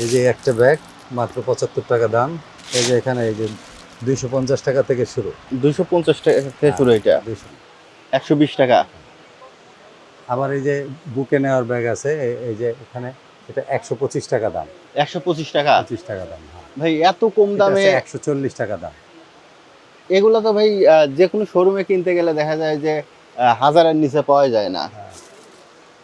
এই যে একটা ব্যাগ মাত্র 75 টাকা দাম। এই যে এখানে এই যে 250 টাকা থেকে শুরু। 250 টাকা থেকে শুরু এটা, 200। 120 টাকা। আবার এই যে বুকে নেওয়ার ব্যাগ আছে, এই যে এখানে এটা 125 টাকা দাম। 125 টাকা 25 টাকা দাম, হ্যাঁ। ভাই, এত কম এটা দামে? আছে 140 টাকা দাম। এগুলো তো ভাই যে কোনো শোরুমে কিনতে গেলে দেখা যায় যে হাজারের নিচে পাওয়া যায় না। হ্যাঁ।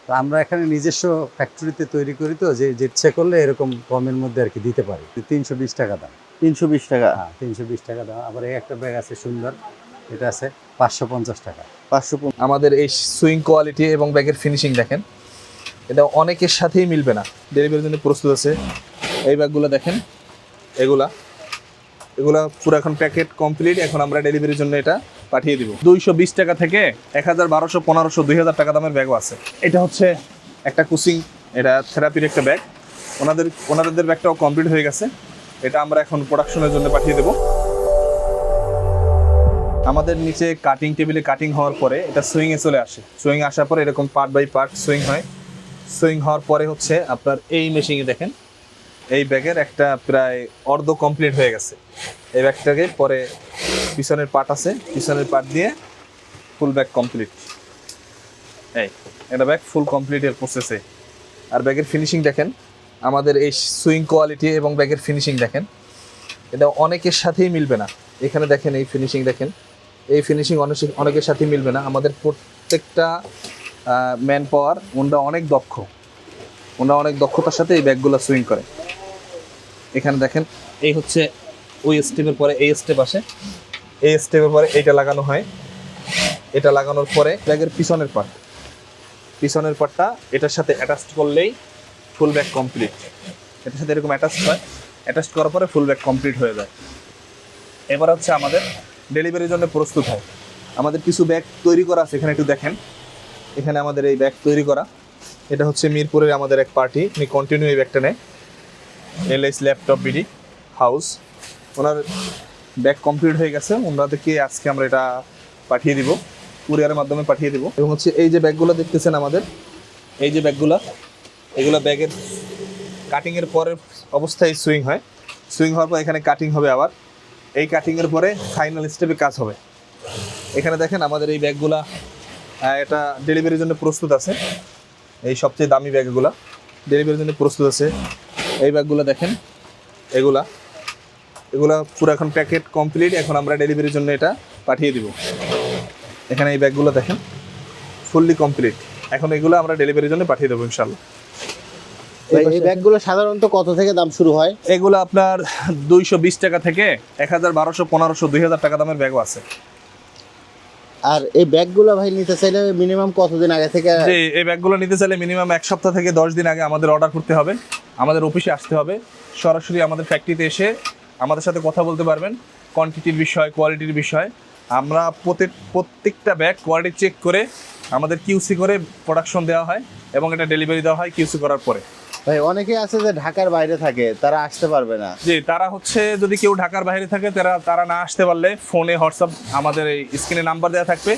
তো আমরা এখানে নিজস্ব ফ্যাক্টরিতে তৈরি করি, তো যে ইচ্ছে করলে এরকম কমের মধ্যে আর কি দিতে পারি। 320 টাকা দাম। 320 টাকা। হ্যাঁ, 320 টাকা দাম। আবার এই একটা ব্যাগ আছে সুন্দর, এটা আছে 550 টাকা। 550। আমাদের এই সুইং কোয়ালিটি এবং ব্যাগের ফিনিশিং দেখেন, এটা অনেকের সাথেই মিলবে না। ডেলিভারির জন্য প্রস্তুত আছে। এই ব্যাগগুলো দেখেন, এগুলা পুরো এখন প্যাকেট কমপ্লিট। এখন আমরা ডেলিভারির জন্য এটা পাঠিয়ে দিব। 220 টাকা থেকে 1000, 1200, 1500, 2000 টাকা দামের ব্যাগও আছে। এটা হচ্ছে একটা কুচিং, এটা থেরাপির একটা ব্যাগ। ওনাদের ব্যাগটাও কমপ্লিট হয়ে গেছে। এটা আমরা এখন প্রোডাকশনের জন্য পাঠিয়ে দেব। আমাদের নিচে কাটিং টেবিলে কাটিং হওয়ার পরে এটা সুইংয়ে চলে আসে। সুইং আসার পরে এরকম পার্ট বাই পার্ট সুইং হয়। সুইং হওয়ার পরে হচ্ছে আপনার এই মেশিনে দেখেন, এই ব্যাগের একটা প্রায় অর্ধ কমপ্লিট হয়ে গেছে। এই ব্যাগটাকে পরে পিছনের পার্ট আছে, পিছনের পার্ট দিয়ে ফুল ব্যাগ কমপ্লিট। এটা ব্যাগ ফুল কমপ্লিটের প্রসেসে। আর ব্যাগের ফিনিশিং দেখেন, আমাদের এই সুইং কোয়ালিটি এবং ব্যাগের ফিনিশিং দেখেন, এটা অনেকের সাথেই মিলবে না। এখানে দেখেন এই ফিনিশিং দেখেন, এই ফিনিশিং অনেকের সাথেই মিলবে না। আমাদের প্রত্যেকটা ম্যান পাওয়ার ওনারা অনেক দক্ষ, ওনারা অনেক দক্ষতার সাথে এই ব্যাগগুলো সুইং করে। এখানে দেখেন, এই হচ্ছে ওই স্টেপের পরে এই স্টেপ আসে, এই স্টেপের পরে এইটা লাগানো হয়। এটা লাগানোর পরে ব্যাগের পিছনের পার্টটা এটার সাথে অ্যাটাচ করলেই ফুল ব্যাগ কমপ্লিট। এটার সাথে এরকম অ্যাটাচ হয়, অ্যাটাচ করার পরে ফুল ব্যাগ কমপ্লিট হয়ে যায়। এবার হচ্ছে আমাদের ডেলিভারির জন্য প্রস্তুত হয়। আমাদের কিছু ব্যাগ তৈরি করা আছে, এখানে একটু দেখেন। এখানে আমাদের এই ব্যাগ তৈরি করা, এটা হচ্ছে মিরপুরের আমাদের এক পার্টি, উনি কন্টিনিউ এই ব্যাগটা নেয়। এলএস ল্যাপটপ বিডি হাউস, ওনার ব্যাগ কমপ্লিট হয়ে গেছে। ওনাদেরকে আজকে আমরা এটা পাঠিয়ে দিব, কুরিয়ারের মাধ্যমে পাঠিয়ে দিব। এবং হচ্ছে এই যে ব্যাগগুলো দেখতেছেন আমাদের, এই যে ব্যাগগুলো, এগুলো ব্যাগের কাটিংয়ের পরের অবস্থায় সুইং হয়। সুইং হওয়ার পর এখানে কাটিং হবে আবার। এই কাটিংয়ের পরে ফাইনাল স্টেপে কাজ হবে। এখানে দেখেন আমাদের এই ব্যাগগুলা এটা ডেলিভারির জন্য প্রস্তুত আছে। এই সবচেয়ে দামি ব্যাগগুলা ডেলিভারির জন্য প্রস্তুত আছে। এই ব্যাগগুলো দেখেন, এগুলা পুরো এখন প্যাকেট কমপ্লিট। এখন আমরা ডেলিভারির জন্য এটা পাঠিয়ে দিব। এখানে এই ব্যাগগুলো দেখেন ফুললি কমপ্লিট। এখন এগুলো আমরা ডেলিভারির জন্য পাঠিয়ে দেবো ইনশাল্লাহ। এই ব্যাগগুলো সাধারণত কত থেকে দাম শুরু হয়? এগুলো আপনার 220 টাকা থেকে 1000, 1200, 1500, 2000 টাকা দামের ব্যাগও আছে। আর এই ব্যাগগুলো ভাই নিতে চাইলে মিনিমাম কতদিন আগে থেকে? যে এই ব্যাগগুলো নিতে চাইলে মিনিমাম 1 সপ্তাহ থেকে 10 দিন আগে আমাদের অর্ডার করতে হবে। আমাদের অফিসে আসতে হবে, সরাসরি আমাদের ফ্যাক্টরিতে এসে আমাদের সাথে কথা বলতে পারবেন কোয়ান্টিটির বিষয়, কোয়ালিটির বিষয়। আমরা প্রত্যেকটা ব্যাগ কোয়ালিটি চেক করে আমাদের কিউসি করে প্রোডাকশন দেওয়া হয় এবং এটা ডেলিভারি দেওয়া হয় কিউসি করার পরে। ভাই, অনেকেই আছে যে ঢাকার বাইরে থাকে, তারা আসতে পারবে না। জি, তারা হচ্ছে যদি কেউ ঢাকার বাইরে থাকে, তারা না আসতে পারলে ফোনে হোয়াটসঅ্যাপ, আমাদের এই স্ক্রিনে নাম্বার দেওয়া থাকবে,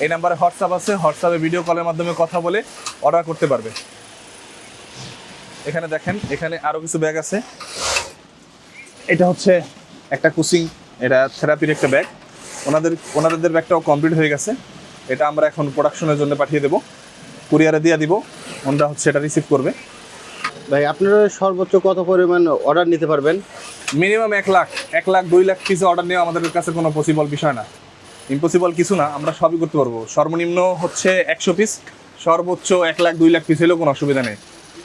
এই নাম্বারে হোয়াটসঅ্যাপ আছে, হোয়াটসঅ্যাপে ভিডিও কলের মাধ্যমে কথা বলে অর্ডার করতে পারবে। এখানে দেখেন, এখানে আরও কিছু ব্যাগ আছে। এটা হচ্ছে একটা কুচিং, এটা থেরাপির একটা ব্যাগ। ওনাদের ব্যাগটাও কমপ্লিট হয়ে গেছে। এটা আমরা এখন প্রোডাকশনের জন্য পাঠিয়ে দেবো, কুরিয়ারে দিয়ে দিব। ওনারা হচ্ছে এটা রিসিভ করবে। ভাই, আপনারা সর্বোচ্চ কত পরিমাণ অর্ডার নিতে পারবেন? মিনিমাম 1 লাখ, 2 লাখ পিসে অর্ডার নেওয়া আমাদের কাছে কোনো পসিবল বিষয় না, ইম্পসিবল কিছু না। আমরা সবই করতে পারবো। সর্বনিম্ন হচ্ছে 100 পিস, সর্বোচ্চ 1 লাখ, 2 লাখ পিস হলেও কোনো অসুবিধা নেই।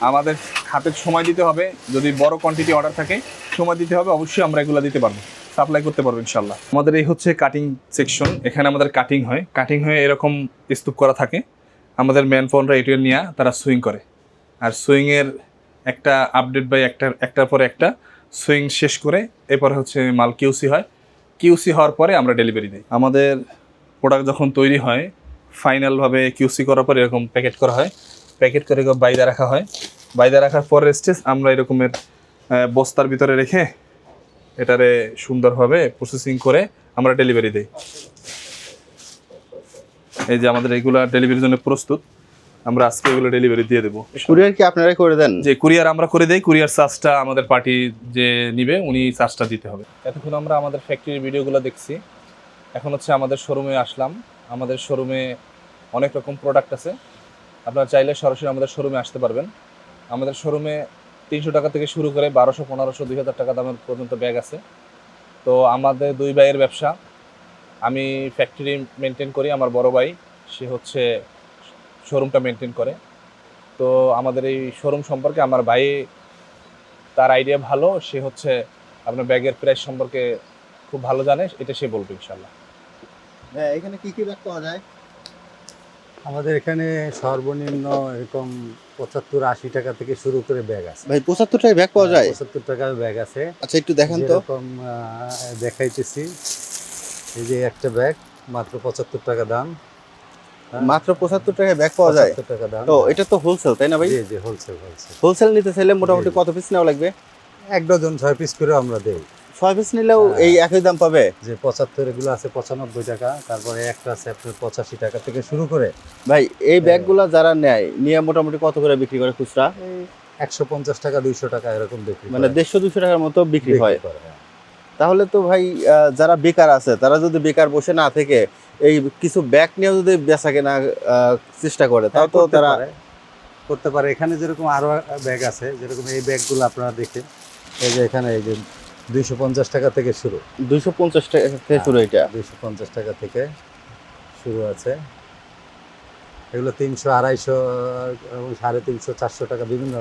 আমাদের হাতে সময় দিতে হবে, যদি বড় কোয়ান্টিটি অর্ডার থাকে সময় দিতে হবে। অবশ্যই আমরা এগুলো দিতে পারবো, সাপ্লাই করতে পারবো ইনশাল্লাহ। আমাদের এই হচ্ছে কাটিং সেকশন, এখানে আমাদের কাটিং হয়ে এরকম স্তূপ করা থাকে। আমাদের ম্যান পাওয়াররা এটা নিয়ে তারা সুইং করে। আর সুইংয়ের একটা আপডেট বাই একটার পরে একটা সুইং শেষ করে এরপরে হচ্ছে মাল কিউসি হয়। কিউসি হওয়ার পরে আমরা ডেলিভারি দিই। আমাদের প্রোডাক্ট যখন তৈরি হয় ফাইনালভাবে কিউসি করার পরে এরকম প্যাকেট করা হয়, প্যাকেট করে বাইরে রাখা হয়। বাইরে রাখার পরের স্টেজ আমরা এরকমের বস্তার ভিতরে রেখে এটারে সুন্দরভাবে প্রসেসিং করে আমরা ডেলিভারি দিই। এই যে আমাদের এগুলা ডেলিভারির জন্য প্রস্তুত। আমরা আজকে এগুলো ডেলিভারি দিয়ে দেবো। কুরিয়ার কি আপনারাই করে দেন? যে কুরিয়ার আমরা করে দেই, কুরিয়ার চার্জটা আমাদের পার্টি যে নিবে উনি চার্জটা দিতে হবে। এতক্ষণ আমরা আমাদের ফ্যাক্টরির ভিডিওগুলো দেখছি, এখন হচ্ছে আমাদের শোরুমে আসলাম। আমাদের শোরুমে অনেক রকম প্রোডাক্ট আছে, আপনারা চাইলে সরাসরি আমাদের শোরুমে আসতে পারবেন। আমাদের শোরুমে 300 টাকা থেকে শুরু করে 1200, 1500, 2000 টাকা দামের পর্যন্ত ব্যাগ আছে। তো আমাদের দুই ভাইয়ের ব্যবসা, আমি ফ্যাক্টরি মেনটেন করি, আমার বড় ভাই সে হচ্ছে শোরুমটা মেনটেন করে। তো আমাদের এই শোরুম সম্পর্কে আমার ভাই তার আইডিয়া ভালো, সে হচ্ছে আপনার ব্যাগের প্রাইস সম্পর্কে খুব ভালো জানে, এটা সে বলবে ইনশাল্লাহ। হ্যাঁ, এখানে কি কি ব্যাগ পাওয়া যায়? আমাদের এখানে সর্বনিম্ন এরকম 75-80 টাকা থেকে শুরু করে ব্যাগ আছে ভাই 75 টাকায় ব্যাগ পাওয়া যায়? 75 টাকার ব্যাগ আছে। আচ্ছা একটু দেখান তো। যেরকম দেখাইতেছি, এই যে একটা ব্যাগ মাত্র 75 টাকা দাম। মাত্র 75 টাকায় ব্যাগ পাওয়া যায়? 75 টাকা দাম। তো এটা তো হোলসেল তাই না ভাই? জি জি, হোলসেল। হোলসেল নিতে চাইলে মোটামুটি জি। কত পিস নেওয়া লাগবে? 1 ডজন 6 পিস করে আমরা দেই। 6 পিস নিলেও এই একই দাম পাবে? যে 75 এগুলো আছে 95 টাকা, তারপরে একটা আছে আপনার 85 টাকা থেকে শুরু করে। ভাই এই ব্যাগগুলা যারা নেয় নিয়ে মোটামুটি কত করে বিক্রি করে খুচরা? এই 150 টাকা 200 টাকা এরকম বিক্রি মানে 150-200 টাকার মতো বিক্রি হয়। করে, হ্যাঁ। তাহলে তো ভাই যারা বেকার আছে তারা যদি বেকার বসে না থেকে এই কিছু ব্যাগ নিয়ে যদি বেচা কেনা চেষ্টা করে তাও তো তারা করতে পারে। এখানে যেরকম আরো ব্যাগ আছে, যেরকম এই ব্যাগগুলো আপনারা দেখেন, এই যে এখানে এই যে 250 টাকা থেকে শুরু। 250 টাকা থেকে শুরু এটা? 250 টাকা থেকে শুরু আছে। এগুলো 300, 250, 350, 400 টাকা, বিভিন্ন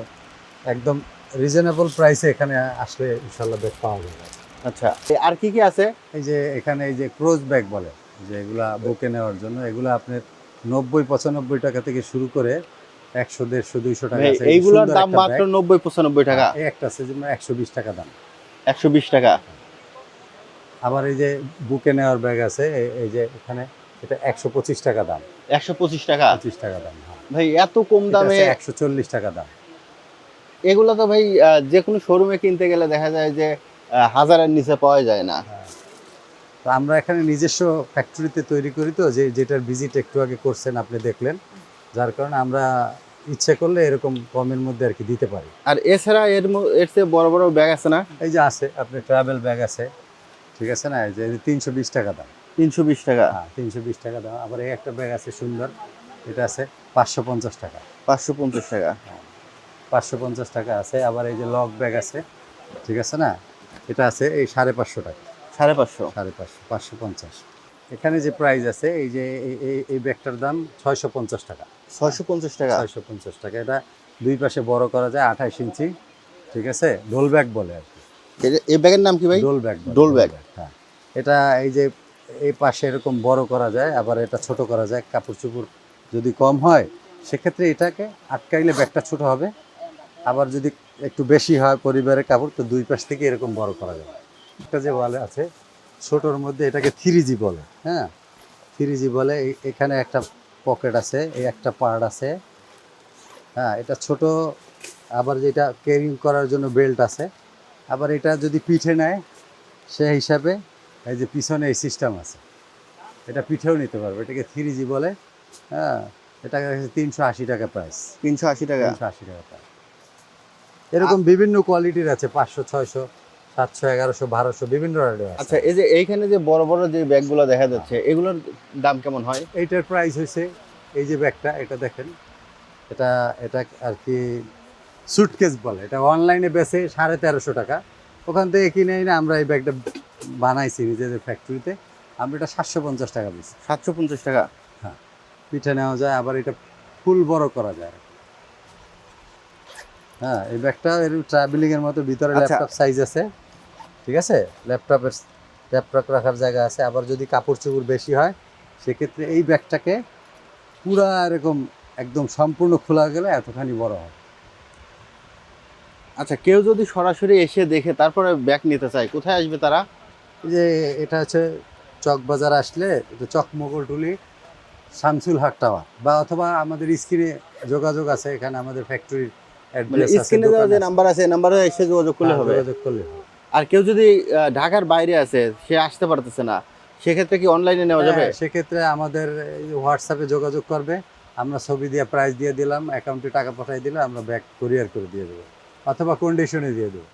একদম রিজনেবল প্রাইসে এখানে আসলে ইনশাল্লাহ ব্যাগ পাওয়া যাবে। আচ্ছা, আর কি কি আছে? এই যে এখানে এই যে ক্রোজ ব্যাগ বলে, যে এগুলা বুকে নেওয়ার জন্য, এগুলো আপনার 90-95 টাকা থেকে শুরু করে 100, 150, 200 টাকা আছে। এইগুলোর দাম মাত্র 90-95 টাকা? এই একটা আছে যেমন 120 টাকা দাম। 120 টাকা? আবার এই যে বুকে নেওয়ার ব্যাগ আছে, এই যে এখানে এটা 125 টাকা দাম। 125 টাকা? 25 টাকা দাম, হ্যাঁ। ভাই এত কম দামে? 140 টাকা দাম। এগুলো তো ভাই যে কোনো শোরুমে কিনতে গেলে দেখা যায় যে 1000-এর নিচে পাওয়া যায় না। তো আমরা এখানে নিজস্ব ফ্যাক্টরিতে তৈরি করি, তো যেটার ভিজিট একটু আগে করছেন আপনি দেখলেন, যার কারণে আমরা ইচ্ছে করলে এরকম কমের মধ্যে আর কি দিতে পারি। আর এছাড়া এর চেয়ে বড় বড় ব্যাগ আছে না? এই যে আছে আপনার ট্রাভেল ব্যাগ আছে, ঠিক আছে না, এই যে 320 টাকা দাম। 320 টাকা? হ্যাঁ, 320 টাকা দাম। আবার এই একটা ব্যাগ আছে সুন্দর, এটা আছে 550 টাকা। 550 টাকা? 550 টাকা আছে। আবার এই যে লক ব্যাগ আছে, ঠিক আছে না, এটা আছে এই 550 টাকা। 550? 550, 550। এখানে যে প্রাইস আছে, এই যে এই ব্যাগটার দাম 650 টাকা। 650 টাকা? 650 টাকা। এটা দুই পাশে বড় করা যায়, 28 ইঞ্চি, ঠিক আছে, ডোল ব্যাগ বলে আর কি। এই ব্যাগের নাম কি ভাই? ডোল ব্যাগ। ডোল ব্যাগ? হ্যাঁ, এটা এই যে এই পাশে এরকম বড় করা যায়, আবার এটা ছোট করা যায়। কাপড় চোপড় যদি কম হয় সেক্ষেত্রে এটাকে আটকাইলে ব্যাগটা ছোট হবে, আবার যদি একটু বেশি হয় পরিবারের কাপড়, তো দুই পাশ থেকে এরকম বড় করা যাবে। একটা যে বলে আছে ছোটোর মধ্যে, এটাকে 3G বলে। হ্যাঁ, 3G বলে। এখানে একটা পকেট আছে, এই একটা পার্ট আছে। হ্যাঁ, এটা ছোট। আবার যেটা ক্যারিং করার জন্য বেল্ট আছে। আবার এটা যদি পিঠে নেয় সে হিসাবে এই যে পিছনে এই সিস্টেম আছে, এটা পিঠেও নিতে পারবে। এটাকে 3G বলে। হ্যাঁ, এটা 380 টাকা প্রাইস। 380 টাকা? 380 টাকা প্রাইস। এরকম বিভিন্ন কোয়ালিটির আছে, 500, 600, 700, 1100, 1200, বিভিন্ন রেটের আছে। আচ্ছা, এই যে এইখানে যে বড় বড় যে ব্যাগগুলো দেখা যাচ্ছে এগুলোর দাম কেমন হয়? এইটার প্রাইস হয়েছে, এই যে ব্যাগটা, এটা দেখেন, এটা আর কি সুটকেস বলে। এটা অনলাইনে বেচে 1350 টাকা। ওখান থেকে কিনে এনে আমরা এই ব্যাগটা বানাইছি নিজেদের ফ্যাক্টরিতে। আমরা এটা 750 টাকা বেচি। 750 টাকা? হ্যাঁ, পিঠে নেওয়া যায়, আবার এটা ফুল বড় করা যায়। হ্যাঁ, এই ব্যাগটা এর ট্রাভেলিংয়ের মতো ভিতরে ল্যাপটপ সাইজ আছে, ঠিক আছে, ল্যাপটপ রাখার জায়গা আছে। আবার যদি কাপড় চোপড় বেশি হয় সেক্ষেত্রে এই ব্যাগটাকে পুরা এরকম একদম সম্পূর্ণ খোলা গেলে এতখানি বড় হয়। আচ্ছা, কেউ যদি সরাসরি এসে দেখে তারপরে ব্যাগ নিতে চায়, কোথায় আসবে তারা? এই যে এটা হচ্ছে চকবাজার আসলে, এটা চকমোগলটুলি শামসুল হক টাওয়ার, বা অথবা আমাদের স্ক্রিনে যোগাযোগ আছে, এখানে আমাদের ফ্যাক্টরির অ্যাড্রেস আছে, স্ক্রিনে যে নাম্বার আছে নাম্বারে এসে যোগাযোগ করলে হবে? যোগাযোগ করলে হবে। আর কেউ যদি ঢাকার বাইরে আছে, সে আসতে পারতেছে না, সেক্ষেত্রে কি অনলাইনে নেওয়া যাবে? সেক্ষেত্রে আমাদের হোয়াটসঅ্যাপে যোগাযোগ করবে, আমরা ছবি দিয়ে প্রাইস দিয়ে দিলাম, অ্যাকাউন্টে টাকা পাঠিয়ে দিলে আমরা ব্যাগ কুরিয়ার করে দিয়ে দেবো, অথবা কন্ডিশনে দিয়ে দেবো।